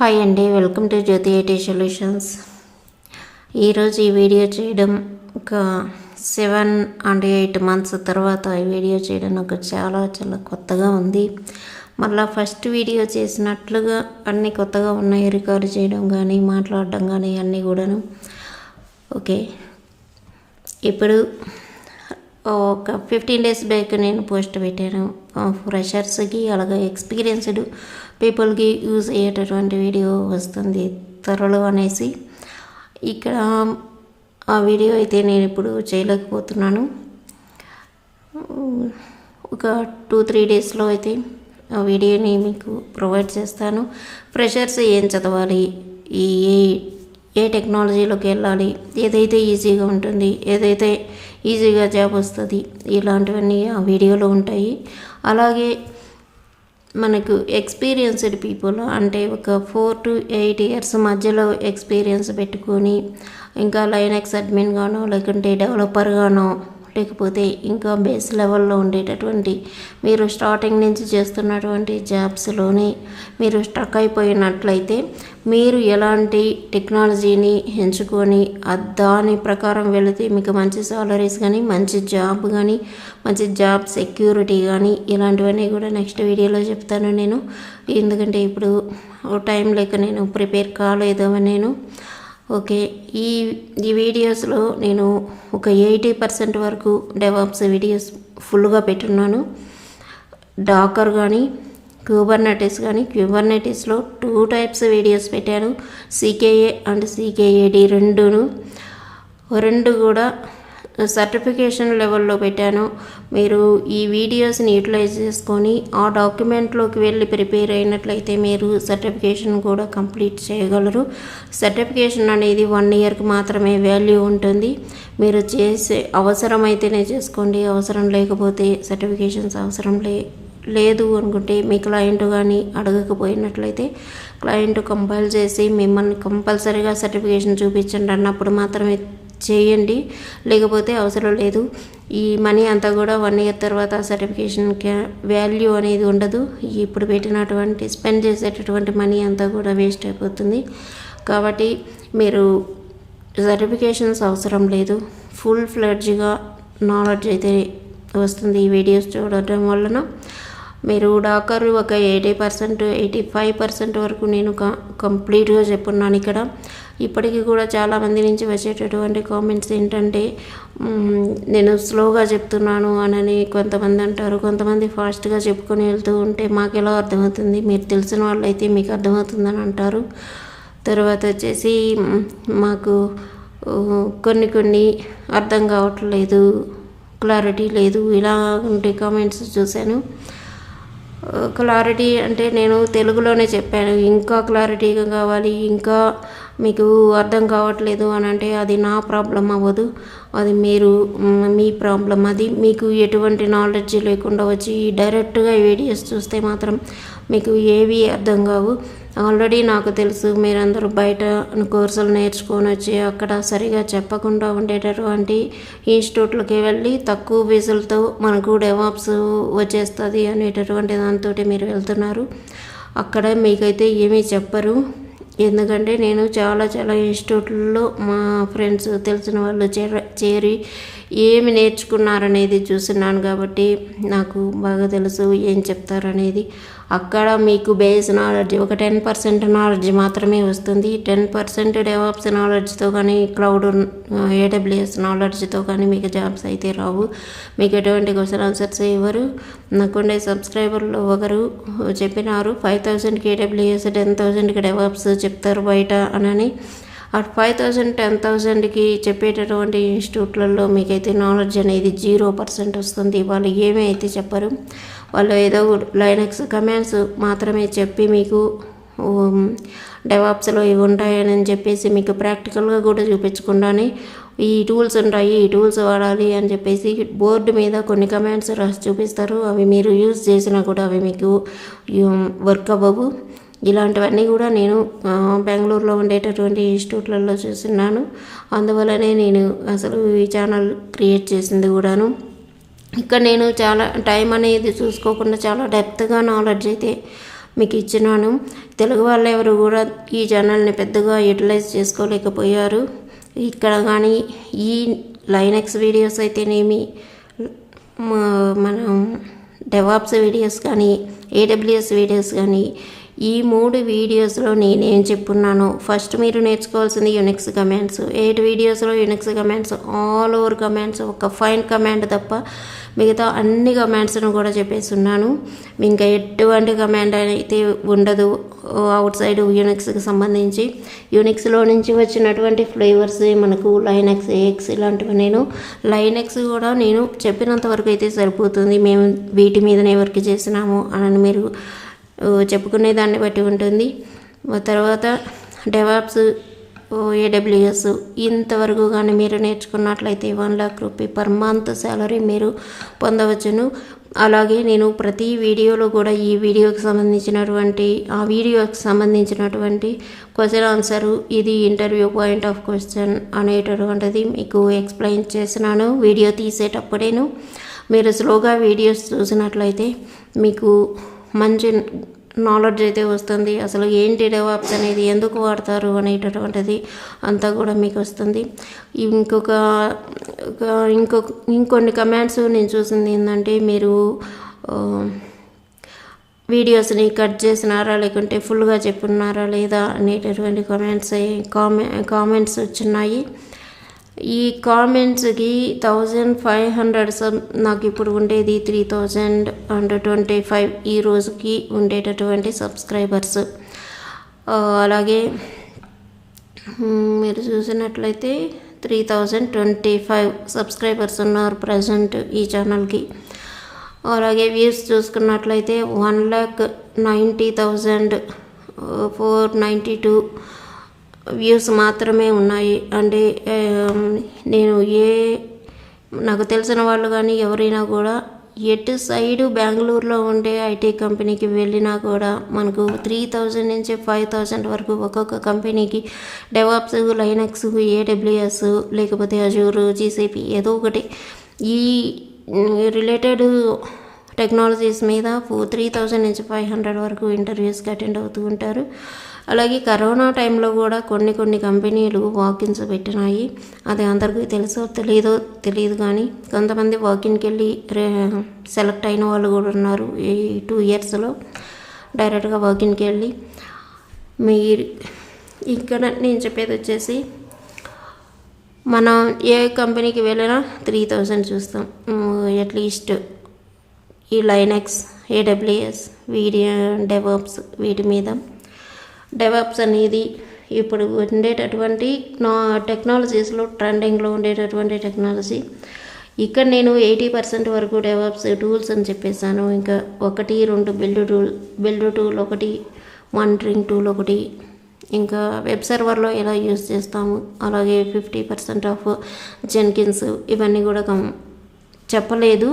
Hi అండి, welcome to Jyothi IT solutions. ఈరోజు ఈ వీడియో చేయడం ఒక 7 and 8 months తర్వాత ఈ వీడియో చేయడం నాకు చాలా కొత్తగా ఉంది. మళ్ళీ ఫస్ట్ వీడియో చేసినట్లుగా అన్నీ కొత్తగా ఉన్నాయి. రికార్డ్ చేయడం కానీ మాట్లాడడం కానీ అన్నీ కూడాను ఓకే. ఇప్పుడు ఒక 15 days బ్యాక్ నేను పోస్ట్ పెట్టాను. ఫ్రెషర్స్కి అలాగే ఎక్స్పీరియన్స్డ్ పీపుల్కి యూజ్ అయ్యేటటువంటి వీడియో వస్తుంది త్వరలో అనేసి. ఇక్కడ ఆ వీడియో అయితే నేను ఇప్పుడు చేయలేకపోతున్నాను. ఒక 2-3 daysలో అయితే ఆ వీడియోని మీకు ప్రొవైడ్ చేస్తాను. ఫ్రెషర్స్ ఏం చదవాలి, ఏ టెక్నాలజీలోకి వెళ్ళాలి, ఏదైతే ఈజీగా ఉంటుంది, ఏదైతే ఈజీగా జాబ్ వస్తుంది, ఇలాంటివన్నీ ఆ వీడియోలో ఉంటాయి. అలాగే మనకు ఎక్స్పీరియన్స్డ్ పీపుల్ అంటే ఒక 4 to 8 years మధ్యలో ఎక్స్పీరియన్స్ పెట్టుకొని ఇంకా లైనక్స్ అడ్మిన్ గానో లేకుంటే డెవలపర్గానో లేకపోతే ఇంకా బేస్ లెవెల్లో ఉండేటటువంటి మీరు స్టార్టింగ్ నుంచి చేస్తున్నటువంటి జాబ్స్లోనే మీరు స్ట్రక్ అయిపోయినట్లయితే మీరు ఎలాంటి టెక్నాలజీని ఎంచుకొని దాని ప్రకారం వెళితే మీకు మంచి సాలరీస్ కానీ మంచి జాబ్ కానీ మంచి జాబ్ సెక్యూరిటీ కానీ ఇలాంటివన్నీ కూడా నెక్స్ట్ వీడియోలో చెప్తాను నేను. ఎందుకంటే ఇప్పుడు టైం లేక నేను ప్రిపేర్ కాలేదు నేను ఓకే. ఈ వీడియోస్లో నేను ఒక 80% వరకు డెవాప్స్ వీడియోస్ ఫుల్గా పెట్టున్నాను. డాకర్ కానీ క్యూబర్నెటిస్ కానీ క్యూబర్నెటిస్లో 2 types వీడియోస్ పెట్టాను. CKA అండ్ CKAD రెండు కూడా సర్టిఫికేషన్ లెవెల్లో పెట్టాను. మీరు ఈ వీడియోస్ని యూటిలైజ్ చేసుకొని ఆ డాక్యుమెంట్లోకి వెళ్ళి ప్రిపేర్ అయినట్లయితే మీరు సర్టిఫికేషన్ కూడా కంప్లీట్ చేయగలరు. సర్టిఫికేషన్ అనేది 1 yearకి మాత్రమే వాల్యూ ఉంటుంది. మీరు చేసే అవసరమైతేనే చేసుకోండి, అవసరం లేకపోతే సర్టిఫికేషన్స్ అవసరం లేదు అనుకుంటే మీ క్లయింట్ కానీ అడగకపోయినట్లయితే క్లయింట్ కంపైల్ చేసి మిమ్మల్ని కంపల్సరీగా సర్టిఫికేషన్ చూపించండి అన్నప్పుడు మాత్రమే చేయండి, లేకపోతే అవసరం లేదు. ఈ మనీ అంతా కూడా 1 year తర్వాత సర్టిఫికేషన్కి వాల్యూ అనేది ఉండదు. ఇప్పుడు పెట్టినటువంటి స్పెండ్ చేసేటటువంటి మనీ అంతా కూడా వేస్ట్ అయిపోతుంది. కాబట్టి మీరు సర్టిఫికేషన్స్ అవసరం లేదు, ఫుల్ ఫ్లెడ్జ్గా నాలెడ్జ్ అయితే వస్తుంది ఈ వీడియోస్ చూడటం వలన. మీరు డాకర్ ఒక 80% 85% వరకు నేను కంప్లీట్గా చెప్పున్నాను ఇక్కడ. ఇప్పటికీ కూడా చాలామంది నుంచి వచ్చేటటువంటి కామెంట్స్ ఏంటంటే నేను స్లోగా చెప్తున్నాను అని కొంతమంది అంటారు. కొంతమంది ఫాస్ట్గా చెప్పుకొని వెళ్తూ ఉంటే మాకు ఎలా అర్థమవుతుంది, మీరు తెలిసిన వాళ్ళు అయితే మీకు అర్థమవుతుందని అంటారు. తర్వాత వచ్చేసి మాకు కొన్ని అర్థం కావట్లేదు, క్లారిటీ లేదు, ఇలా ఉంటే కామెంట్స్ చూశాను. క్లారిటీ అంటే నేను తెలుగులోనే చెప్పాను. ఇంకా క్లారిటీగా కావాలి, ఇంకా మీకు అర్థం కావట్లేదు అని అంటే అది నా ప్రాబ్లం అవ్వదు, అది మీ ప్రాబ్లం. అది మీకు ఎటువంటి నాలెడ్జ్ లేకుండా వచ్చి డైరెక్ట్గా వీడియోస్ చూస్తే మాత్రం మీకు ఏవి అర్థం కావు. ఆల్రెడీ నాకు తెలుసు మీరందరూ బయట కోర్సులు నేర్చుకొని వచ్చి అక్కడ సరిగా చెప్పకుండా ఉండేటటువంటి ఇన్స్టిట్యూట్లకి వెళ్ళి తక్కువ ఫీజులతో మనకు డెవాప్స్ వచ్చేస్తుంది అనేటటువంటి దాంతో మీరు వెళ్తున్నారు. అక్కడ మీకైతే ఏమీ చెప్పరు. ఎందుకంటే నేను చాలా ఇన్స్టిట్యూట్లలో మా ఫ్రెండ్స్ తెలిసిన వాళ్ళు చేరి ఏమి నేర్చుకున్నారనేది చూస్తున్నాను కాబట్టి నాకు బాగా తెలుసు ఏం చెప్తారనేది. అక్కడ మీకు బేస్ నాలెడ్జ్ ఒక 10% నాలెడ్జ్ మాత్రమే వస్తుంది. 10% డెవాప్స్ నాలెడ్జ్తో కానీ క్లౌడ్ AWS నాలెడ్జ్తో కానీ మీకు జాబ్స్ అయితే రావు. మీకు ఎటువంటి క్వశ్చన్ ఆన్సర్స్ ఇవ్వరు. నాకుండే సబ్స్క్రైబర్లు ఒకరు చెప్పినారు 5,000కి AWS 10,000కి డెవాప్స్ చెప్తారు బయట అని. ఆ 5,000 10,000కి చెప్పేటటువంటి ఇన్స్టిట్యూట్లలో మీకైతే నాలెడ్జ్ అనేది 0% వస్తుంది. వాళ్ళు ఏమీ అయితే చెప్పరు. వాళ్ళు ఏదో లైనక్స్ కమాండ్స్ మాత్రమే చెప్పి మీకు డెవాప్స్లో ఇవి ఉంటాయని చెప్పేసి మీకు ప్రాక్టికల్గా కూడా చూపించకుండానే ఈ టూల్స్ ఉంటాయి, ఈ టూల్స్ వాడాలి అని చెప్పేసి బోర్డు మీద కొన్ని కమాండ్స్ రాసి చూపిస్తారు. అవి మీరు యూజ్ చేసినా కూడా అవి మీకు వర్క్ అవ్వవు. ఇలాంటివన్నీ కూడా నేను బెంగళూరులో ఉండేటటువంటి ఇన్స్టిట్యూట్లలో చూస్తున్నాను. అందువల్లనే నేను అసలు ఈ ఛానల్ క్రియేట్ చేసింది కూడాను. ఇక్కడ నేను చాలా టైం అనేది చూసుకోకుండా చాలా డెప్త్గా నాలెడ్జ్ అయితే మీకు ఇచ్చినాను. తెలుగు వాళ్ళు ఎవరు కూడా ఈ ఛానల్ని పెద్దగా యూటిలైజ్ చేసుకోలేకపోయారు. ఇక్కడ కానీ ఈ లైనక్స్ వీడియోస్ అయితేనేమి, మనం డెవాప్స్ వీడియోస్ కానీ, ఏడబ్ల్యూఎస్ వీడియోస్ కానీ, ఈ 3 వీడియోస్లో నేనేం చెప్పున్నానో, ఫస్ట్ మీరు నేర్చుకోవాల్సింది యునిక్స్ కమాండ్స్. 8 వీడియోస్లో Unix commands, all over commands, ఒక ఫైన్ కమాండ్ తప్ప మిగతా అన్ని కమాండ్స్ను కూడా చెప్పేస్తున్నాను. ఇంకా ఎటువంటి కమాండ్ అయితే ఉండదు అవుట్ సైడ్ యూనిక్స్కి సంబంధించి. యూనిక్స్లో నుంచి వచ్చినటువంటి ఫ్లేవర్స్ మనకు లైనక్స్, ఎక్స్ ఇలాంటివి. లైనక్స్ కూడా నేను చెప్పినంత వరకు అయితే సరిపోతుంది, మేము వీటి మీదనే వర్క్ చేసినాము అని మీరు చెప్పుకునే దాన్ని బట్టి ఉంటుంది. తర్వాత డెవాప్స్, ఏడబ్ల్యూఎస్ ఇంతవరకు కానీ మీరు నేర్చుకున్నట్లయితే 1 lakh rupee per month salary మీరు పొందవచ్చును. అలాగే నేను ప్రతి వీడియోలో కూడా ఈ వీడియోకి సంబంధించినటువంటి, ఆ వీడియోకి సంబంధించినటువంటి క్వశ్చన్ ఆన్సరు, ఇది ఇంటర్వ్యూ పాయింట్ ఆఫ్ క్వశ్చన్ అనేటటువంటిది మీకు ఎక్స్ప్లెయిన్ చేసినాను వీడియో తీసేటప్పుడేను. మీరు స్లోగా వీడియోస్ చూసినట్లయితే మీకు మంచి నాలెడ్జ్ అయితే వస్తుంది. అసలు ఏంటి డెవాప్స్ అనేది, ఎందుకు వాడతారు అనేటటువంటిది అంతా కూడా మీకు వస్తుంది. ఇంకొన్ని కమాండ్స్ నేను చూసింది ఏంటంటే, మీరు వీడియోస్ని కట్ చేసినారా లేకుంటే ఫుల్గా చెప్పున్నారా లేదా అనేటటువంటి కామెంట్స్ వచ్చినాయి. ఈ కామెంట్స్కి 1500 నాకు ఇప్పుడు ఉండేది 3025 ఈ రోజుకి ఉండేటటువంటి సబ్స్క్రైబర్స్. అలాగే మీరు చూసినట్లయితే 3025 సబ్స్క్రైబర్స్ ఉన్నారు ప్రజెంట్ ఈ ఛానల్కి. అలాగే వ్యూస్ చూసుకున్నట్లయితే 1,90,492 వ్యూస్ మాత్రమే ఉన్నాయి. అంటే నేను నాకు తెలిసిన వాళ్ళు కానీ ఎవరైనా కూడా ఎటు సైడు బెంగళూరులో ఉండే ఐటీ కంపెనీకి వెళ్ళినా కూడా మనకు 3,000 నుంచి 5,000 వరకు ఒక్కొక్క కంపెనీకి డెవాప్స్, లైనక్స్, ఏడబ్ల్యూఎస్ లేకపోతే అజూర్, జీసీపీ ఏదో ఒకటి ఈ రిలేటెడ్ టెక్నాలజీస్ మీద 3,000 నుంచి 500 వరకు ఇంటర్వ్యూస్కి అటెండ్ అవుతూ ఉంటారు. అలాగే కరోనా టైంలో కూడా కొన్ని కంపెనీలు వాకిన్స్ పెట్టినాయి. అది అందరికీ తెలుసో తెలియదు కానీ కొంతమంది వాకిన్కి వెళ్ళి సెలెక్ట్ అయిన వాళ్ళు కూడా ఉన్నారు. ఈ 2 ఇయర్స్లో డైరెక్ట్గా వాకిన్కి వెళ్ళి. మీరు ఇక్కడ నేను చెప్పేది వచ్చేసి, మనం ఏ కంపెనీకి వెళ్ళినా 3,000 చూస్తాం అట్లీస్ట్. ఈ లైనక్స్, ఏడబ్ల్యూఎస్, డెవాప్స్ వీటి మీద. డెవాప్స్ అనేది ఇప్పుడు ఉండేటటువంటి టెక్నాలజీస్లో ట్రెండింగ్లో ఉండేటటువంటి టెక్నాలజీ. ఇక్కడ నేను 80% వరకు డెవాప్స్ టూల్స్ అని చెప్పేసాను. ఇంకా 1-2 బిల్డ్ టూల్ ఒకటి, మానిటరింగ్ టూల్ ఒకటి, ఇంకా వెబ్ సర్వర్లో ఎలా యూజ్ చేస్తాము, అలాగే 50% ఆఫ్ జెన్కిన్స్, ఇవన్నీ కూడా చెప్పలేదు.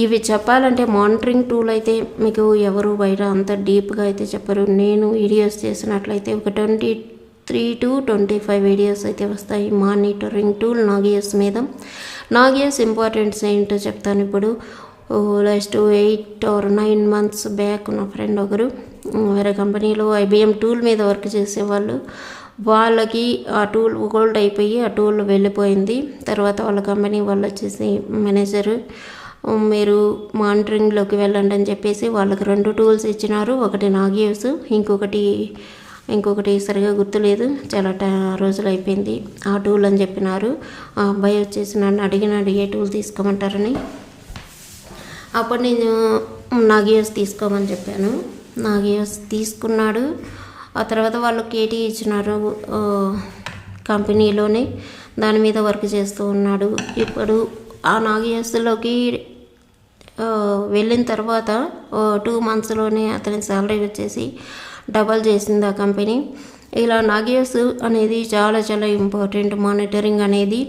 ఇవి చెప్పాలంటే మానిటరింగ్ టూల్ అయితే మీకు ఎవరు బయట అంత డీప్గా అయితే చెప్పరు. నేను వీడియోస్ చేసినట్లయితే ఒక 23 to 25 వీడియోస్ అయితే వస్తాయి మానిటరింగ్ టూల్ నాగియస్ మీద. నాగియస్ ఇంపార్టెంట్స్ ఏంటో చెప్తాను ఇప్పుడు. లాస్ట్ 8 or 9 months బ్యాక్ నా ఫ్రెండ్ ఒకరు వేరే కంపెనీలో IBM టూల్ మీద వర్క్ చేసేవాళ్ళు. వాళ్ళకి ఆ టూల్ ఓల్డ్ అయిపోయి ఆ టూల్ వెళ్ళిపోయింది. తర్వాత వాళ్ళ కంపెనీ వాళ్ళు వచ్చేసి మేనేజరు, మీరు మానిటరింగ్లోకి వెళ్ళండి అని చెప్పేసి వాళ్ళకి 2 టూల్స్ ఇచ్చినారు. ఒకటి నాగియస్, ఇంకొకటి సరిగా గుర్తులేదు, చాలా రోజులు అయిపోయింది. ఆ టూల్ అని చెప్పినారు. ఆ అబ్బాయి వచ్చేసి నన్ను అడిగినాడు ఏ టూల్ తీసుకోమంటారని. అప్పుడు నేను నాగియస్ తీసుకోమని చెప్పాను. నాగియస్ తీసుకున్నాడు. ఆ తర్వాత వాళ్ళు కేటీ ఇచ్చినారు కంపెనీలోనే, దాని మీద వర్క్ చేస్తూ ఉన్నాడు. ఇప్పుడు ఆ నాగియస్లోకి వెళ్ళిన తర్వాత 2 monthsలోనే అతని శాలరీ వచ్చేసి డబల్ చేసింది ఆ కంపెనీ. ఇలా నాగియస్ అనేది చాలా చాలా ఇంపార్టెంట్. మానిటరింగ్ అనేది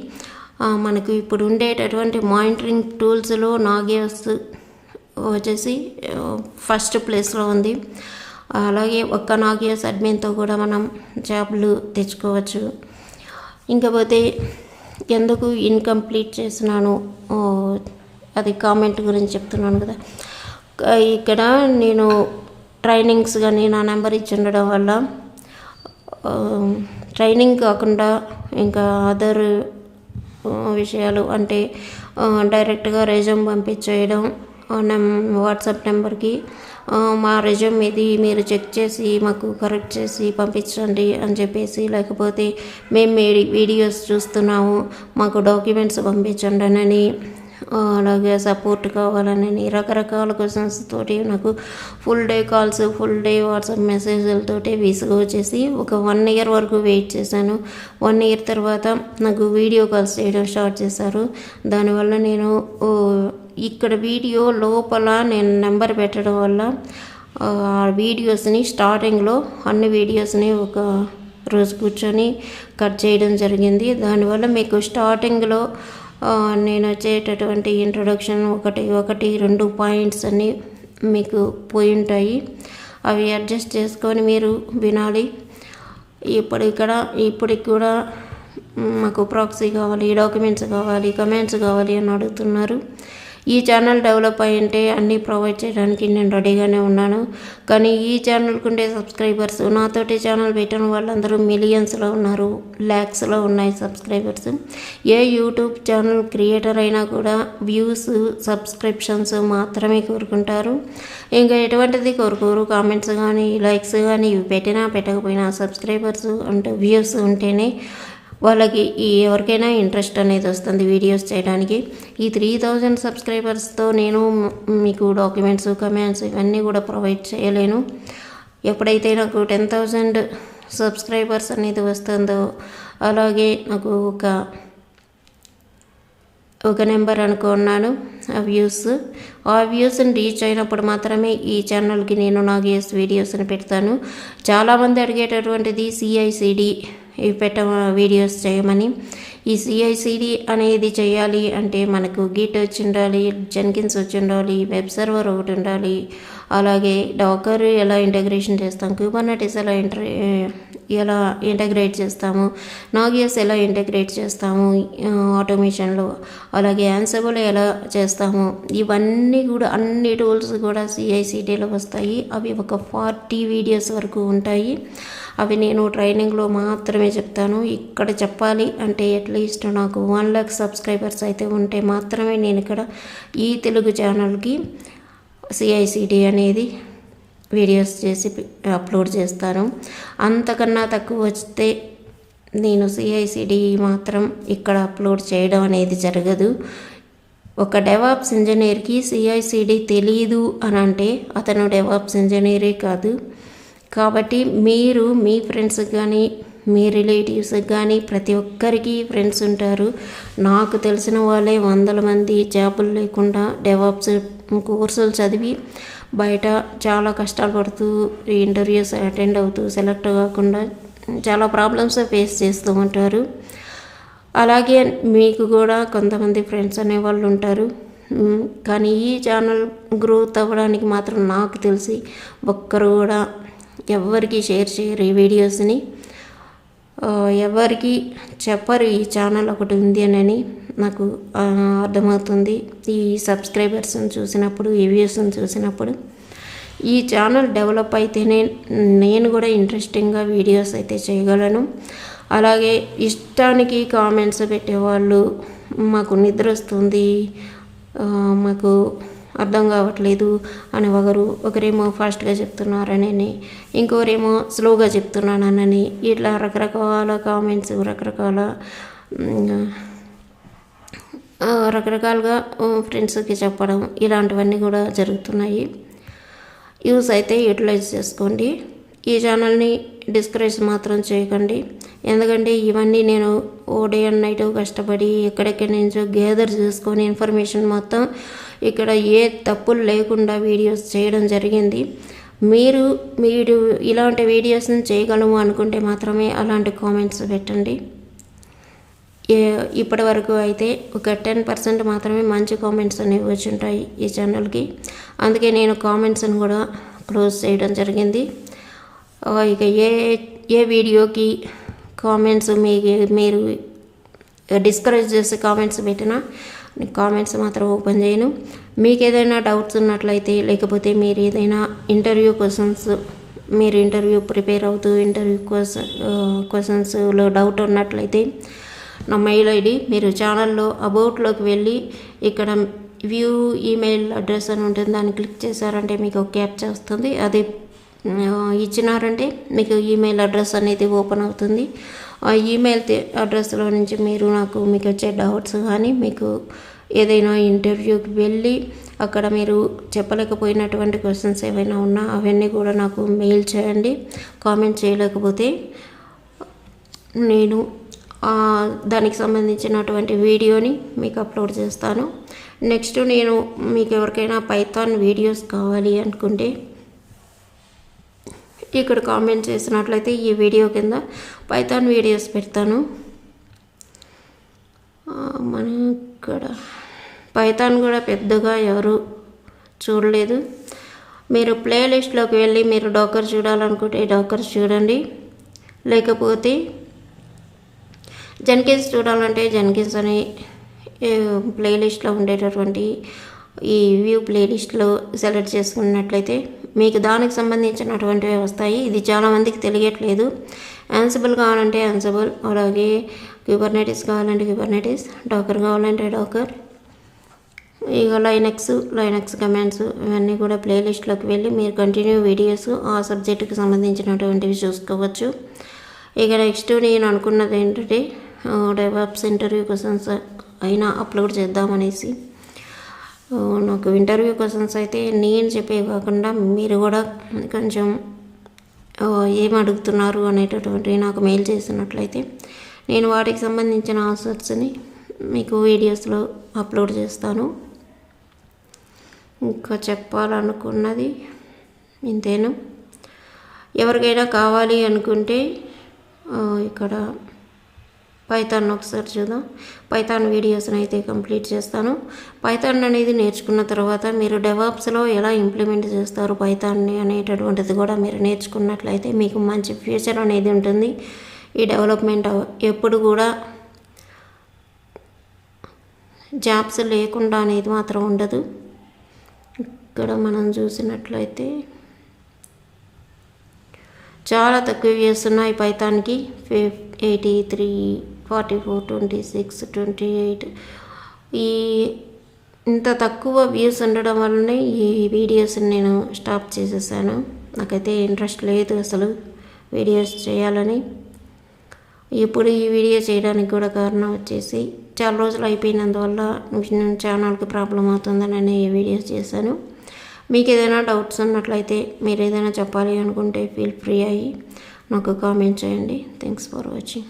మనకు ఇప్పుడు ఉండేటటువంటి మానిటరింగ్ టూల్స్లో నాగియస్ వచ్చేసి ఫస్ట్ ప్లేస్లో ఉంది. అలాగే ఒక్క నాగియస్ అడ్మిన్తో కూడా మనం జాబ్లు తెచ్చుకోవచ్చు. ఇంకపోతే ఎందుకు ఇన్కంప్లీట్ చేసినాను అది కామెంట్ గురించి చెప్తున్నాను కదా. ఇక్కడ నేను ట్రైనింగ్స్ కానీ నా నెంబర్ ఇచ్చి ఉండడం వల్ల ట్రైనింగ్ కాకుండా ఇంకా అదర్ విషయాలు అంటే డైరెక్ట్గా రెజ్యూమ్ పంపించేయడం వాట్సాప్ నెంబర్కి మా రెజ్యూమ్ ఇది మీరు చెక్ చేసి మాకు కరెక్ట్ చేసి పంపించండి అని చెప్పేసి, లేకపోతే మేము వీడియోస్ చూస్తున్నాము మాకు డాక్యుమెంట్స్ పంపించండి అని, అలాగే సపోర్ట్ కావాలని రకరకాల క్వశ్చన్స్ తోటి నాకు full day calls, full day WhatsApp మెసేజ్లతోటి విసుగు వచ్చేసి ఒక 1 year వరకు వెయిట్ చేశాను. 1 year తర్వాత నాకు వీడియో కాల్స్ చేయడం స్టార్ట్ చేశారు. దానివల్ల నేను ఇక్కడ వీడియో లోపల నేను నెంబర్ పెట్టడం వల్ల ఆ వీడియోస్ని స్టార్టింగ్లో అన్ని వీడియోస్ని ఒక రోజు కూర్చొని కట్ చేయడం జరిగింది. దానివల్ల మీకు స్టార్టింగ్లో నేను వచ్చేటటువంటి ఇంట్రొడక్షన్ 1-2 పాయింట్స్ అన్నీ మీకు పోయి ఉంటాయి. అవి అడ్జస్ట్ చేసుకొని మీరు వినాలి. ఇప్పటికి కూడా మాకు ప్రాక్సీ కావాలి, డాక్యుమెంట్స్ కావాలి, కమెంట్స్ కావాలి అని అడుగుతున్నారు. ఈ ఛానల్ డెవలప్ అయ్యింటే అన్నీ ప్రొవైడ్ చేయడానికి నేను రెడీగానే ఉన్నాను. కానీ ఈ ఛానల్కి ఉండే సబ్స్క్రైబర్స్, నాతోటి ఛానల్ పెట్టిన వాళ్ళందరూ మిలియన్స్లో ఉన్నారు, ల్యాక్స్లో ఉన్నాయి సబ్స్క్రైబర్స్. ఏ యూట్యూబ్ ఛానల్ క్రియేటర్ అయినా కూడా వ్యూస్, సబ్స్క్రిప్షన్స్ మాత్రమే కోరుకుంటారు. ఇంకా ఎటువంటిది కోరుకోరు. కామెంట్స్ కానీ, లైక్స్ కానీ ఇవి పెట్టినా పెట్టకపోయినా సబ్స్క్రైబర్స్ అంటే వ్యూస్ ఉంటేనే వాళ్ళకి ఎవరికైనా ఇంట్రెస్ట్ అనేది వస్తుంది వీడియోస్ చేయడానికి. ఈ 3000 సబ్స్క్రైబర్స్తో నేను మీకు డాక్యుమెంట్స్, కమెంట్స్ ఇవన్నీ కూడా ప్రొవైడ్ చేయలేను. ఎప్పుడైతే నాకు 10,000 సబ్స్క్రైబర్స్ అనేది వస్తుందో, అలాగే నాకు ఒక నెంబర్ అనుకున్నాను ఆ వ్యూస్ని రీచ్ అయినప్పుడు మాత్రమే ఈ ఛానల్కి నేను నా వీడియోస్ని పెడతాను. చాలామంది అడిగేటటువంటిది CICD వీడియోస్ చేయమని. ఈ CICD అనేది చేయాలి అంటే మనకు గిట్ వచ్చి ఉండాలి, జెన్కిన్స్ వచ్చి ఉండాలి, వెబ్ సర్వర్ ఒకటి ఉండాలి, అలాగే డాకర్ ఎలా ఇంటగ్రేషన్ చేస్తాం, కుబర్నెటిస్ ఎలా ఇంటగ్రేట్ చేస్తాము, నాగియస్ ఎలా ఇంటగ్రేట్ చేస్తాము ఆటోమేషన్లో, అలాగే యాన్సిబుల్ ఎలా చేస్తాము, ఇవన్నీ కూడా అన్ని టూల్స్ కూడా CICDలో వస్తాయి. అవి ఒక 40 వీడియోస్ వరకు ఉంటాయి. అవి నేను ట్రైనింగ్లో మాత్రమే చెప్తాను. ఇక్కడ చెప్పాలి అంటే అట్లీస్ట్ నాకు 1 lakh సబ్స్క్రైబర్స్ అయితే ఉంటే మాత్రమే నేను ఇక్కడ ఈ తెలుగు ఛానల్కి CICD అనేది వీడియోస్ చేసి అప్లోడ్ చేస్తాను. అంతకన్నా తక్కువ వస్తే నేను CICD మాత్రం ఇక్కడ అప్లోడ్ చేయడం అనేది జరగదు. ఒక డెవాప్స్ ఇంజనీర్కి CICD తెలియదు అని అంటే అతను డెవాప్స్ ఇంజనీరే కాదు. కాబట్టి మీరు మీ ఫ్రెండ్స్కి కానీ, మీ రిలేటివ్స్కి కానీ ప్రతి ఒక్కరికి ఫ్రెండ్స్ ఉంటారు. నాకు తెలిసిన వాళ్ళే 100 మంది జాబులు లేకుండా డెవాప్స్ కోర్సులు చదివి బయట చాలా కష్టాలు పడుతూ ఇంటర్వ్యూస్ అటెండ్ అవుతూ సెలెక్ట్ కాకుండా చాలా ప్రాబ్లమ్స్ ఫేస్ చేస్తూ ఉంటారు. అలాగే మీకు కూడా కొంతమంది ఫ్రెండ్స్ అనేవాళ్ళు ఉంటారు. కానీ ఈ ఛానల్ గ్రోత్ అవ్వడానికి మాత్రం నాకు తెలిసి ఒక్కరు కూడా ఎవరికి షేర్ చేయరు. ఈ వీడియోస్ని ఎవరికి చెప్పరు ఈ ఛానల్ ఒకటి ఉంది అని నాకు అర్థమవుతుంది. ఈ సబ్స్క్రైబర్స్ని చూసినప్పుడు, ఈ వ్యూస్ని చూసినప్పుడు ఈ ఛానల్ డెవలప్ అయితేనే నేను కూడా ఇంట్రెస్టింగ్గా వీడియోస్ అయితే చేయగలను. అలాగే ఇష్టానికి కామెంట్స్ పెట్టేవాళ్ళు, మాకు నిద్ర వస్తుంది, మాకు అర్థం కావట్లేదు అని ఒకరేమో ఫాస్ట్గా చెప్తున్నారని, ఇంకోరేమో స్లోగా చెప్తున్నానని, ఇట్లా రకరకాల కామెంట్స్ రకరకాలుగా ఫ్రెండ్స్కి చెప్పడం ఇలాంటివన్నీ కూడా జరుగుతున్నాయి. యూస్ అయితే యూటిలైజ్ చేసుకోండి. ఈ ఛానల్ని డిస్కరేజ్ మాత్రం చేయకండి. ఎందుకంటే ఇవన్నీ నేను డే అండ్ నైట్ కష్టపడి ఎక్కడెక్కడి నుంచో గ్యాదర్ చేసుకొని ఇన్ఫర్మేషన్ మొత్తం ఇక్కడ ఏ తప్పులు లేకుండా వీడియోస్ చేయడం జరిగింది. మీరు ఇలాంటి వీడియోస్ని చేయగలము అనుకుంటే మాత్రమే అలాంటి కామెంట్స్ పెట్టండి. ఇప్పటి వరకు అయితే ఒక 10% మాత్రమే మంచి కామెంట్స్ అనేవి వచ్చి ఉంటాయి ఈ ఛానల్కి. అందుకే నేను కామెంట్స్ని కూడా క్లోజ్ చేయడం జరిగింది. ఇక ఏ వీడియోకి కామెంట్స్ మీరు డిస్కరేజ్ చేసే కామెంట్స్ పెట్టినా కామెంట్స్ మాత్రం ఓపెన్ చేయను. మీకు ఏదైనా డౌట్స్ ఉన్నట్లయితే, లేకపోతే మీరు ఏదైనా ఇంటర్వ్యూ క్వశ్చన్స్, మీరు ఇంటర్వ్యూ ప్రిపేర్ అవుతూ ఇంటర్వ్యూ క్వశ్చన్స్లో డౌట్ ఉన్నట్లయితే నా మెయిల్ ఐడి మీరు ఛానల్లో అబౌట్లోకి వెళ్ళి ఇక్కడ వ్యూ ఈమెయిల్ అడ్రస్ అని ఉంటుంది, దాన్ని క్లిక్ చేశారంటే మీకు ఒక క్యాప్చా వస్తుంది. అది ఇచ్చినారంటే మీకు ఈమెయిల్ అడ్రస్ అనేది ఓపెన్ అవుతుంది. ఆ ఈమెయిల్ అడ్రస్లో నుంచి మీరు మీకు వచ్చే డౌట్స్ కానీ, మీకు ఏదైనా ఇంటర్వ్యూకి వెళ్ళి అక్కడ మీరు చెప్పలేకపోయినటువంటి క్వశ్చన్స్ ఏమైనా ఉన్నా అవన్నీ కూడా నాకు మెయిల్ చేయండి. కామెంట్ చేయలేకపోతే నేను దానికి సంబంధించినటువంటి వీడియోని మీకు అప్లోడ్ చేస్తాను. నెక్స్ట్ నేను మీకు ఎవరికైనా పైథాన్ వీడియోస్ కావాలి అనుకుంటే ఇక్కడ కామెంట్ చేసినట్లయితే ఈ వీడియో కింద పైథాన్ వీడియోస్ పెడతాను. మన ఇక్కడ పైథాన్ కూడా పెద్దగా ఎవరు చూడలేదు. మీరు ప్లేలిస్ట్లోకి వెళ్ళి మీరు డాకర్ చూడాలనుకుంటే డాకర్ చూడండి, లేకపోతే జెన్కిన్స్ చూడాలంటే జెన్కిన్స్ అనే ప్లేలిస్ట్లో ఉండేటటువంటి ఈ వ్యూ ప్లేలిస్ట్లో సెలెక్ట్ చేసుకున్నట్లయితే మీకు దానికి సంబంధించినటువంటివి వస్తాయి. ఇది చాలామందికి తెలియట్లేదు. యాన్సిబుల్ కావాలంటే యాన్సిబుల్, అలాగే క్యూబర్నెటిస్ కావాలంటే క్యూబర్నెటిస్, డాకర్ కావాలంటే డాకర్, ఇక లైనక్స్ కమాండ్స్ ఇవన్నీ కూడా ప్లేలిస్ట్లోకి వెళ్ళి మీరు కంటిన్యూ వీడియోస్ ఆ సబ్జెక్టుకి సంబంధించినటువంటివి చూసుకోవచ్చు. ఇక నెక్స్ట్ నేను అనుకున్నది ఏంటంటే డెవాప్స్ ఇంటర్వ్యూ క్వశ్చన్స్ అయినా అప్లోడ్ చేద్దామనేసి. నాకు ఇంటర్వ్యూ క్వశ్చన్స్ అయితే నేను చెప్పే కాకుండా మీరు కూడా కొంచెం ఏం అడుగుతున్నారు అనేటటువంటి నాకు మెయిల్ చేసినట్లయితే నేను వాటికి సంబంధించిన ఆన్సర్స్ని మీకు వీడియోస్లో అప్లోడ్ చేస్తాను. ఇంకా చెప్పాలనుకున్నది ఇంతేను. ఎవరికైనా కావాలి అనుకుంటే ఇక్కడ పైథాన్ ఒకసారి చూద్దాం. పైథాన్ వీడియోస్ని అయితే కంప్లీట్ చేస్తాను. పైథాన్ అనేది నేర్చుకున్న తర్వాత మీరు డెవాప్స్లో ఎలా ఇంప్లిమెంట్ చేస్తారు పైథాన్ని అనేటటువంటిది కూడా మీరు నేర్చుకున్నట్లయితే మీకు మంచి ఫ్యూచర్ అనేది ఉంటుంది. ఈ డెవలప్మెంట్ ఎప్పుడు కూడా జాబ్స్ లేకుండా అనేది మాత్రం ఉండదు. ఇక్కడ మనం చూసినట్లయితే చాలా తక్కువ వ్యూస్ ఉన్నాయి పైథాన్కి. 83, 44, 26, 28 ఈ ఇంత తక్కువ వ్యూస్ ఉండడం వల్లనే ఈ వీడియోస్ని నేను స్టాప్ చేసేసాను. నాకైతే ఇంట్రెస్ట్ లేదు అసలు వీడియోస్ చేయాలని. ఇప్పుడు ఈ వీడియో చేయడానికి కూడా కారణం వచ్చేసి చాలా రోజులు అయిపోయినందువల్ల ఛానల్కి ప్రాబ్లం అవుతుందని నేను ఈ వీడియోస్ చేశాను. మీకు ఏదైనా డౌట్స్ ఉన్నట్లయితే మీరు ఏదైనా చెప్పాలి అనుకుంటే ఫీల్ ఫ్రీ అయ్యి నాకు కామెంట్ చేయండి. Thanks for watching.